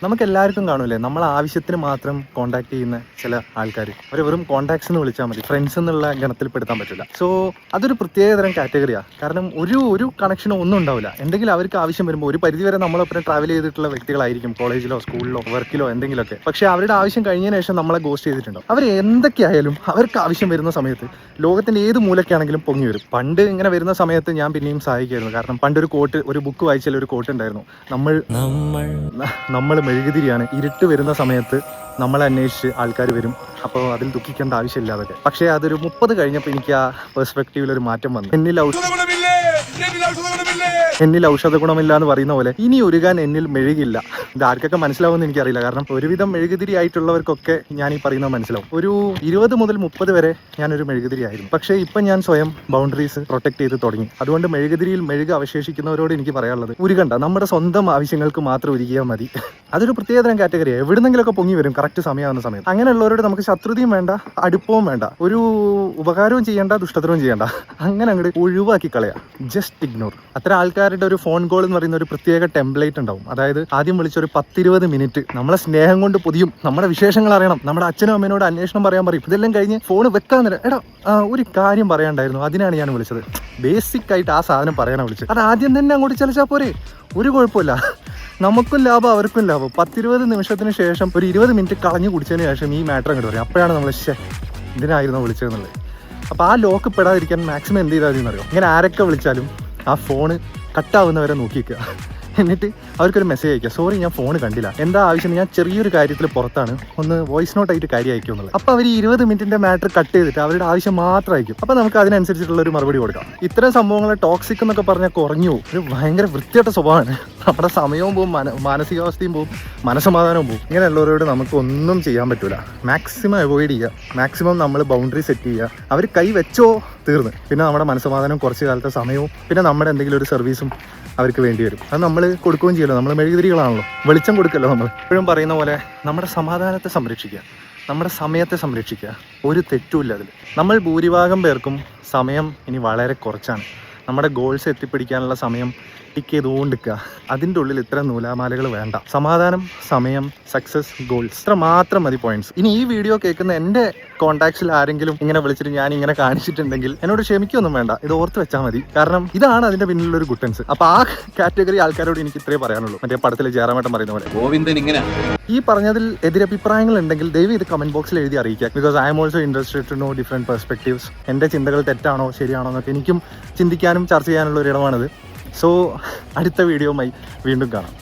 നമുക്ക് എല്ലാവർക്കും കാണൂലേ നമ്മൾ ആവശ്യത്തിന് മാത്രം കോൺടാക്ട് ചെയ്യുന്ന ചില ആൾക്കാർ. അവർ വെറും കോൺടാക്ട്സ് എന്ന് വിളിച്ചാൽ മതി, ഫ്രണ്ട്സ് എന്നുള്ള ഗണത്തിൽ പെടുത്താൻ പറ്റില്ല. സോ അതൊരു പ്രത്യേകതരം കാറ്റഗറിയാണ്. കാരണം ഒരു കണക്ഷനോ ഒന്നും ഉണ്ടാവില്ല. എന്തെങ്കിലും അവർക്ക് ആവശ്യം വരുമ്പോൾ ഒരു പരിധിവരെ നമ്മളൊപ്പം ട്രാവൽ ചെയ്തിട്ടുള്ള വ്യക്തികളായിരിക്കും, കോളേജിലോ സ്കൂളിലോ വർക്കിലോ എന്തെങ്കിലുമൊക്കെ. പക്ഷേ അവരുടെ ആവശ്യം കഴിഞ്ഞതിന് ശേഷം നമ്മളെ ഗോസ്റ്റ് ചെയ്തിട്ടുണ്ടാവും. അവർ എന്തൊക്കെയായാലും അവർക്ക് ആവശ്യം വരുന്ന സമയത്ത് ലോകത്തിന്റെ ഏത് മൂലക്കാണെങ്കിലും പൊങ്ങി വരും. പണ്ട് ഇങ്ങനെ വരുന്ന സമയത്ത് ഞാൻ പിന്നെയും സഹായിക്കായിരുന്നു. കാരണം പണ്ടൊരു ഒരു ബുക്ക് വായിച്ചാൽ ഒരു കോട്ട് ഉണ്ടായിരുന്നു, നമ്മൾ മെഴുകുതിരിയാണ്, ഇരുട്ട് വരുന്ന സമയത്ത് നമ്മളെ അന്വേഷിച്ച് ആൾക്കാർ വരും, അപ്പോൾ അതിൽ ദുഃഖിക്കേണ്ട ആവശ്യമില്ല അതൊക്കെ. പക്ഷേ അതൊരു 30 കഴിഞ്ഞപ്പോൾ എനിക്ക് ആ പെർസ്പെക്റ്റീവിൽ ഒരു മാറ്റം വന്നു. എന്നിൽ ഔഷധ ഗുണമില്ല എന്ന് പറയുന്ന പോലെ ഇനി ഒരുകാൻ എന്നിൽ മെഴുകില്ല. ഇത് ആർക്കൊക്കെ മനസ്സിലാവുമെന്ന് എനിക്കറിയില്ല. കാരണം ഒരുവിധം മെഴുകുതിരി ആയിട്ടുള്ളവർക്കൊക്കെ ഞാൻ ഈ പറയുന്നത് മനസ്സിലാവും. ഒരു 20 മുതൽ 30 വരെ ഞാനൊരു മെഴുകുതിരി ആയിരുന്നു. പക്ഷേ ഇപ്പം ഞാൻ സ്വയം ബൗണ്ടറീസ് പ്രൊട്ടക്ട് ചെയ്ത് തുടങ്ങി. അതുകൊണ്ട് മെഴുകുതിരിയിൽ മെഴുക് അവശേഷിക്കുന്നവരോട് എനിക്ക് പറയാനുള്ളത്, ഉരുകണ്ട, നമ്മുടെ സ്വന്തം ആവശ്യങ്ങൾക്ക് മാത്രം ഉരുകിയാൽ മതി. അതൊരു പ്രത്യേകതരം കാറ്റഗറിയാണ്. എവിടുന്നെങ്കിലൊക്കെ പൊങ്ങി വരും കറക്റ്റ് സമയമാകുന്ന സമയത്ത്. അങ്ങനെയുള്ളവരോട് നമുക്ക് ശത്രുതയും വേണ്ട, അടുപ്പവും വേണ്ട, ഒരു ഉപകാരവും ചെയ്യേണ്ട, ദുഷ്ടതരവും ചെയ്യേണ്ട, അങ്ങനെ അങ്ങോട്ട് ഒഴിവാക്കി കളയാം. Just ignore. അത്തരം ആൾക്കാരുടെ ഒരു ഫോൺ കോൾ എന്ന് പറയുന്ന ഒരു പ്രത്യേക ടെംപ്ലേറ്റ് ഉണ്ടാവും. അതായത് ആദ്യം വിളിച്ചൊരു 10-20 മിനിറ്റ് നമ്മളെ സ്നേഹം കൊണ്ട് പൊതിയും, നമ്മുടെ വിശേഷങ്ങൾ അറിയണം, നമ്മുടെ അച്ഛനും അമ്മേനോട് അന്വേഷണം പറയാൻ പറയും. ഇതെല്ലാം കഴിഞ്ഞ് ഫോൺ വെക്കാൻ നേരം, എടാ ഒരു കാര്യം പറയാണ്ടായിരുന്നു, അതിനാണ് ഞാൻ വിളിച്ചത്. ബേസിക് ആയിട്ട് ആ സാധനം പറയാനാണ് വിളിച്ചത്. അത് ആദ്യം തന്നെ അങ്ങോട്ട് ചലിച്ചാൽ പോരെ, ഒരു കുഴപ്പമില്ല. നമുക്കും ലാഭം അവർക്കും ലാഭം. 10-20 നിമിഷത്തിന് ശേഷം ഒരു 20 മിനിറ്റ് കളഞ്ഞു കുടിച്ചതിന് ശേഷം ഈ മാറ്റർ അങ്ങോട്ട് പറയും. അപ്പോഴാണ് നമ്മൾ ഇതിനായിരുന്നു വിളിച്ചതെന്നുള്ളത്. അപ്പോൾ ആ ലോക്ക് പെടാതിരിക്കാൻ മാക്സിമം എന്ത് ചെയ്താൽ മതി എന്നറിയോ? ഇങ്ങനെ ആരൊക്കെ വിളിച്ചാലും ആ ഫോണ് കട്ടാവുന്നവരെ നോക്കിക്കുക. എന്നിട്ട് അവർക്കൊരു മെസ്സേജ് അയക്കുക, സോറി ഞാൻ ഫോൺ കണ്ടില്ല, എന്താ ആവശ്യം, ഞാൻ ചെറിയൊരു കാര്യത്തിൽ പുറത്താണ്, ഒന്ന് വോയിസ് നോട്ട് ആയിട്ട് കാര്യം അയക്കും എന്നുള്ളത്. അപ്പോൾ അവർ 20 മിനിറ്റിൻ്റെ മാറ്റർ കട്ട് ചെയ്തിട്ട് അവരുടെ ആവശ്യം മാത്രം അയക്കും. അപ്പോൾ നമുക്ക് അതിനനുസരിച്ചിട്ടുള്ള ഒരു മറുപടി കൊടുക്കാം. ഇത്തരം സംഭവങ്ങൾ ടോക്സിക് എന്നൊക്കെ പറഞ്ഞാൽ കുറഞ്ഞു പോകും. ഒരു ഭയങ്കര വൃത്തിയായിട്ട സ്വഭാവമാണ്. നമ്മുടെ സമയവും പോവും, മാനസികാവസ്ഥയും പോവും, മനസ്സമാധാനവും പോവും. ഇങ്ങനെയുള്ളവരോട് നമുക്ക് ഒന്നും ചെയ്യാൻ പറ്റില്ല. മാക്സിമം അവോയ്ഡ് ചെയ്യുക, മാക്സിമം നമ്മൾ ബൗണ്ടറി സെറ്റ് ചെയ്യുക. അവർ കൈ വെച്ചോ തീർന്ന്. പിന്നെ നമ്മുടെ മനസ്സമാധാനം, കുറച്ച് കാലത്തെ സമയവും, പിന്നെ നമ്മുടെ എന്തെങ്കിലും ഒരു സർവീസും അവർക്ക് വേണ്ടി വരും. അത് നമ്മൾ കൊടുക്കുകയും ചെയ്യല്ലോ. നമ്മൾ മെഴുകുതിരികളാണല്ലോ, വെളിച്ചം കൊടുക്കല്ലോ. നമ്മൾ എപ്പോഴും പറയുന്ന പോലെ നമ്മുടെ സമാധാനത്തെ സംരക്ഷിക്കുക, നമ്മുടെ സമയത്തെ സംരക്ഷിക്കുക. ഒരു തെറ്റുമില്ല അതിൽ. നമ്മൾ ഭൂരിഭാഗം പേർക്കും സമയം ഇനി വളരെ കുറച്ചാണ്. നമ്മുടെ ഗോൾസ് എത്തിപ്പിടിക്കാനുള്ള സമയം ടിക്ക് ചെയ്തുകൊണ്ടിരിക്കുക. അതിൻ്റെ ഉള്ളിൽ ഇത്ര നൂലാമാലകൾ വേണ്ട. സമാധാനം, സമയം, സക്സസ്, ഗോൾസ്, ഇത്ര മാത്രം മതി പോയിന്റ്സ്. ഇനി ഈ വീഡിയോ കേൾക്കുന്ന എൻ്റെ കോൺടാക്ട്സിൽ ആരെങ്കിലും ഇങ്ങനെ വിളിച്ചിട്ട് ഞാൻ ഇങ്ങനെ കാണിച്ചിട്ടുണ്ടെങ്കിൽ എന്നോട് ക്ഷമിക്കൊന്നും വേണ്ട, ഇത് ഓർത്ത് വെച്ചാൽ മതി. കാരണം ഇതാണ് അതിൻ്റെ പിന്നിലുള്ളൊരു ഗുട്ടൻസ്. അപ്പോൾ ആ കാറ്റഗറി ആൾക്കാരോട് എനിക്ക് ഇത്രേ പറയാനുള്ളൂ. മറ്റേ പടത്തിൽ ജയറാമേട്ടൻ പറയുന്ന പോലെ, ഗോവിന്ദൻ ഇങ്ങനെ ഈ പറഞ്ഞതിൽ എതിരഭിപ്രായങ്ങൾ ഉണ്ടെങ്കിൽ ദയവ് ഇത് കമന്റ് ബോക്സിൽ എഴുതി അറിയിക്കുക. Because I'm also interested to know different perspectives. എൻ്റെ ചിന്തകൾ തെറ്റാണോ ശരിയാണോ എന്നൊക്കെ എനിക്കും ചിന്തിക്കാനും ചർച്ച ചെയ്യാനുള്ള ഒരു ഇടമാണിത്. സോ അടുത്ത വീഡിയോയുമായി വീണ്ടും കാണാം.